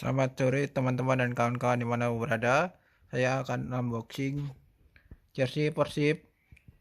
Selamat sore teman-teman dan kawan-kawan dimana berada. Saya akan unboxing jersey Persib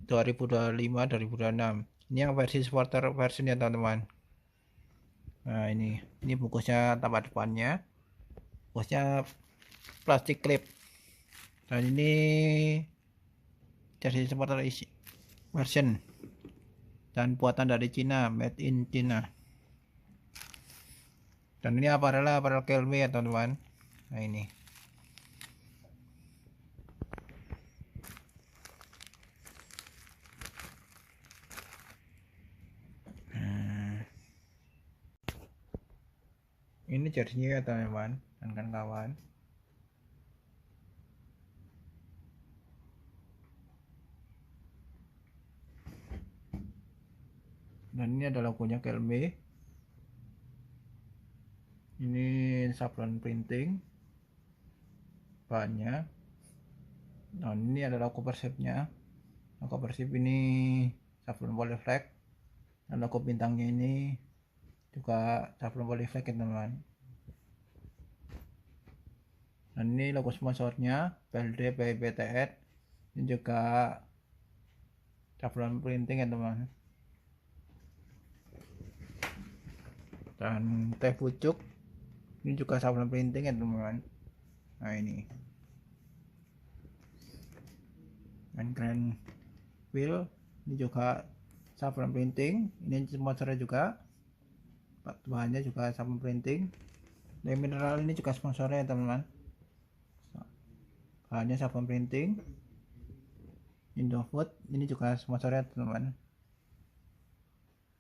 2025-2026. Ini yang versi supporter version ya teman-teman. Nah ini bungkusnya tampak depannya. Bungkusnya plastik clip. Dan ini jersey supporter version dan buatan dari Cina, made in China. Dan ini aparel KLB ya teman-teman. Nah ini. Ini jersey ya teman-teman dan kawan-kawan. Dan ini adalah logonya KLB. Ini sablon printing bahannya. Nah ini adalah logo Persibnya. Logo Persib ini sablon polyflex. Dan logo bintangnya ini juga sablon polyflex ya teman-teman. Dan ini logo sponsornya PLD PBTN. Ini juga sablon printing ya teman-teman. Dan teh pucuk ini juga sablon printing ya teman-teman. Nah ini dan grand wheel ini juga sablon printing. Ini sponsornya juga, bahannya juga sablon printing. Dan mineral ini juga sponsornya ya teman-teman, bahannya sablon printing. Indofood ini juga sponsornya teman-teman.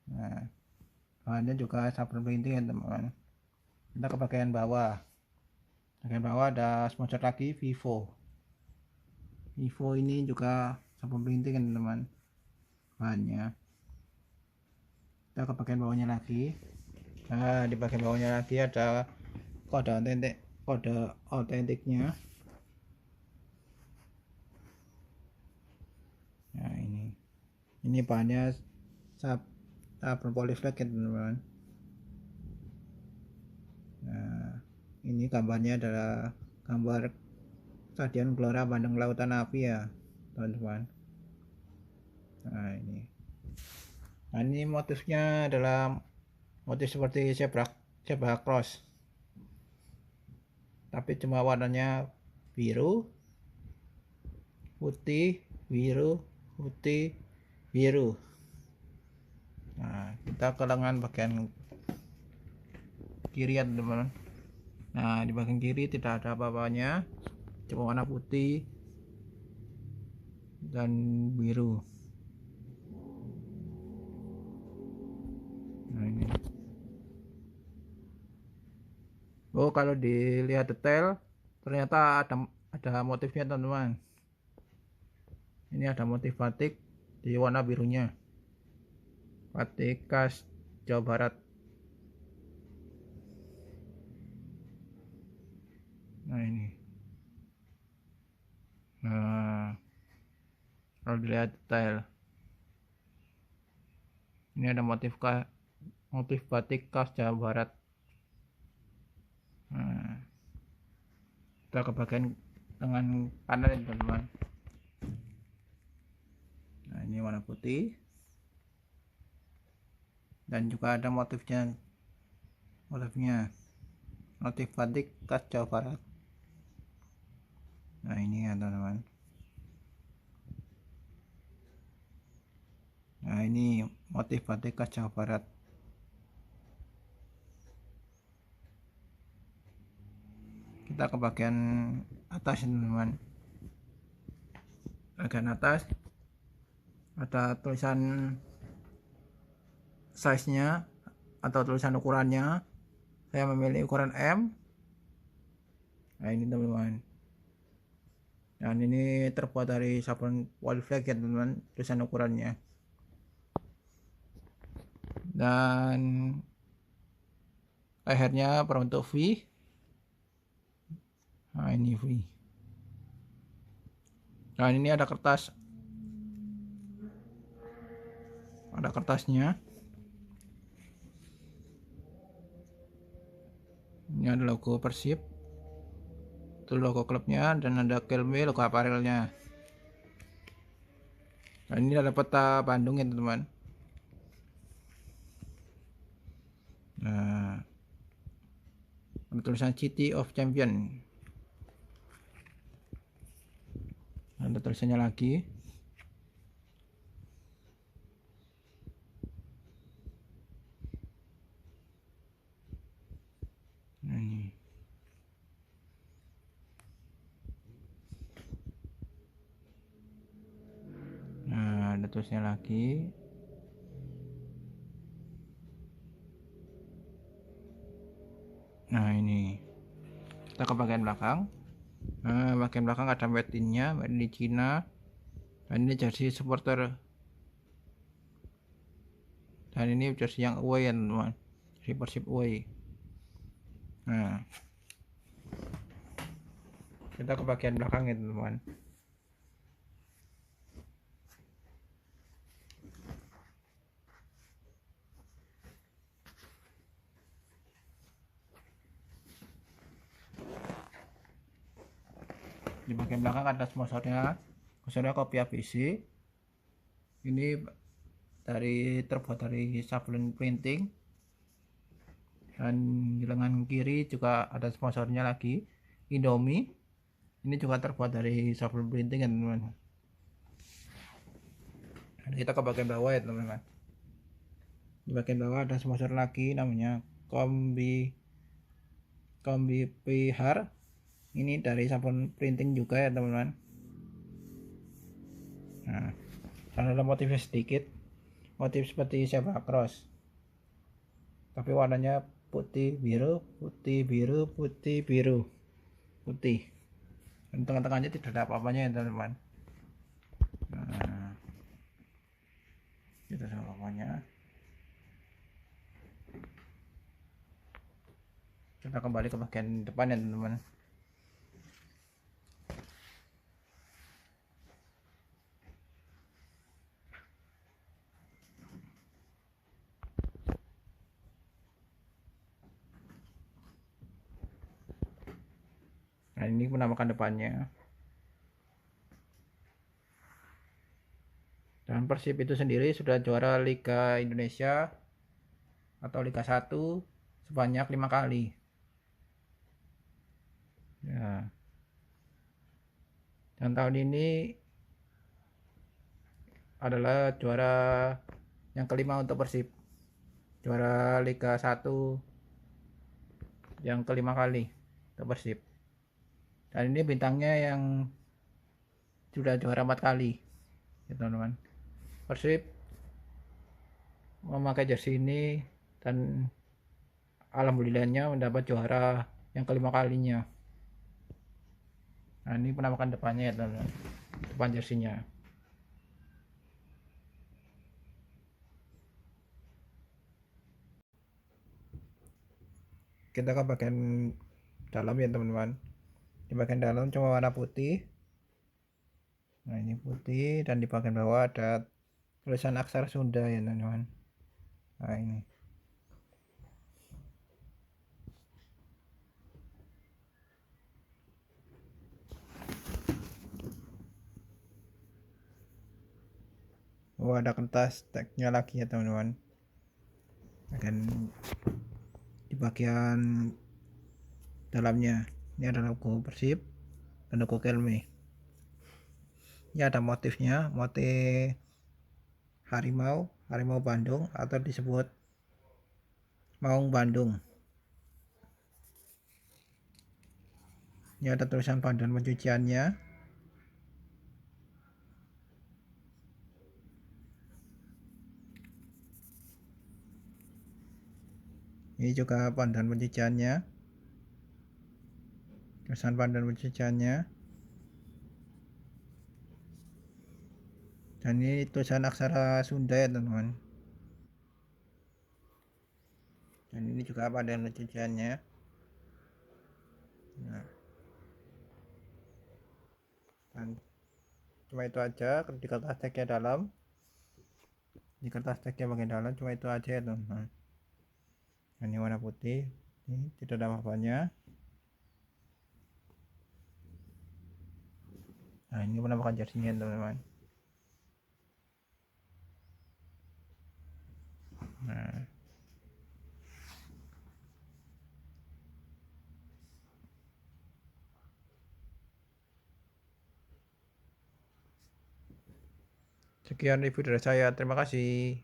Nah bahannya juga sablon printing ya teman-teman. Kita ke bagian bawah. Bagian bawah ada sponsor lagi, Vivo ini juga sablon printing ya teman-teman, bahannya. Kita ke bagian bawahnya lagi. Nah di bagian bawahnya lagi ada kode autentiknya. Nah ini bahannya sablon polyflex ya teman-teman. Nah ini gambarnya adalah gambar Stadion Gelora Bandung Lautan Api ya teman-teman. Nah ini motifnya adalah motif seperti zebra cross, tapi cuma warnanya biru, putih, biru, putih, biru. Nah kita ke lengan bagian kiri ya teman-teman. Nah di bagian kiri tidak ada apa-apanya, cuma warna putih dan biru. Nah ini. Oh kalau dilihat detail ternyata ada motifnya teman-teman. Ini ada motif batik di warna birunya, batik khas Jawa Barat. Nah ini. Nah kalau dilihat detail, ini ada motif batik khas Jawa Barat. Nah, kita ke bagian lengan kanan teman-teman. Nah ini warna putih dan juga ada motif batik khas Jawa Barat. Nah ini ya teman-teman. Nah ini motif batik khas Jawa Barat. Kita ke bagian atas teman-teman. Bagian atas ada tulisan size nya atau tulisan ukurannya. Saya memilih ukuran M. Nah ini teman-teman. Dan ini terbuat dari sablon polyflex ya teman-teman, tulisan ukurannya. Dan lehernya berbentuk V. Nah ini V. Nah ini ada kertasnya. Ini ada logo Persib, itu logo klubnya, dan ada Kelme logo aparelnya. Nah, ini adalah peta Bandung ya teman-teman. Nah, ada tulisan City of Champion. Ada tulisannya lagi. Nah, ini. Nah, ada tulisannya lagi. Nah, ini kita ke bagian belakang. Nah, bagian belakang ada made in-nya, made in Cina. Dan ini jersey supporter. Dan ini jersey yang away ya teman-teman, jersey Persib away. Nah, kita ke bagian belakang ya teman-teman. Di bagian belakang ada sponsornya Kopi ABC. Ini terbuat dari sablon printing. Dan di lengan kiri juga ada sponsornya lagi, Indomie. Ini juga terbuat dari sablon printing ya teman-teman. Kita ke bagian bawah ya teman-teman. Di bagian bawah ada sponsor lagi namanya Kombi Pihar. Ini dari sablon printing juga ya teman-teman. Nah, ada motifnya sedikit, motif seperti zebra cross, tapi warnanya putih biru, putih biru, putih biru, putih. Dan tengah-tengahnya tidak ada apa-apanya ya teman-teman. Nah, kita sama apa-apanya. Kita kembali ke bagian depan ya teman-teman. Nah, ini penampakan depannya. Dan Persib itu sendiri sudah juara Liga Indonesia atau Liga 1 sebanyak 5 kali. Ya. Dan tahun ini adalah juara yang kelima untuk Persib. Juara Liga 1 yang kelima kali untuk Persib. Dan ini bintangnya yang sudah juara 4 kali ya teman-teman. Persib memakai jersey ini dan alhamdulillahnya mendapat juara yang kelima kalinya. Nah, ini penampakan depannya ya teman-teman, depan jersinya. Kita ke bagian dalam ya teman-teman. Di bagian dalam cuma warna putih. Nah, ini putih, dan di bagian bawah ada tulisan aksara Sunda ya teman-teman. Nah, ini. Oh, ada kertas teksnya lagi ya teman-teman. Dan di bagian dalamnya ini ada logo Persib dan logo Kelme. Ini ada motifnya, motif harimau Bandung atau disebut Maung Bandung. Ini ada tulisan panduan pencuciannya. Ini juga panduan pencuciannya. Tulisan panduan pencuciannya. Dan ini tulisan aksara Sunda ya teman-teman. Dan ini juga panduan pencuciannya. Nah. Dan cuma itu aja di kertas teksnya dalam. Di kertas teksnya bagian dalam cuma itu aja ya teman-teman. Ini warna putih, Ini tidak ada apa-apanya. Nah, ini penampakan jersinya teman-teman. Nah, sekian review dari saya. Terima kasih.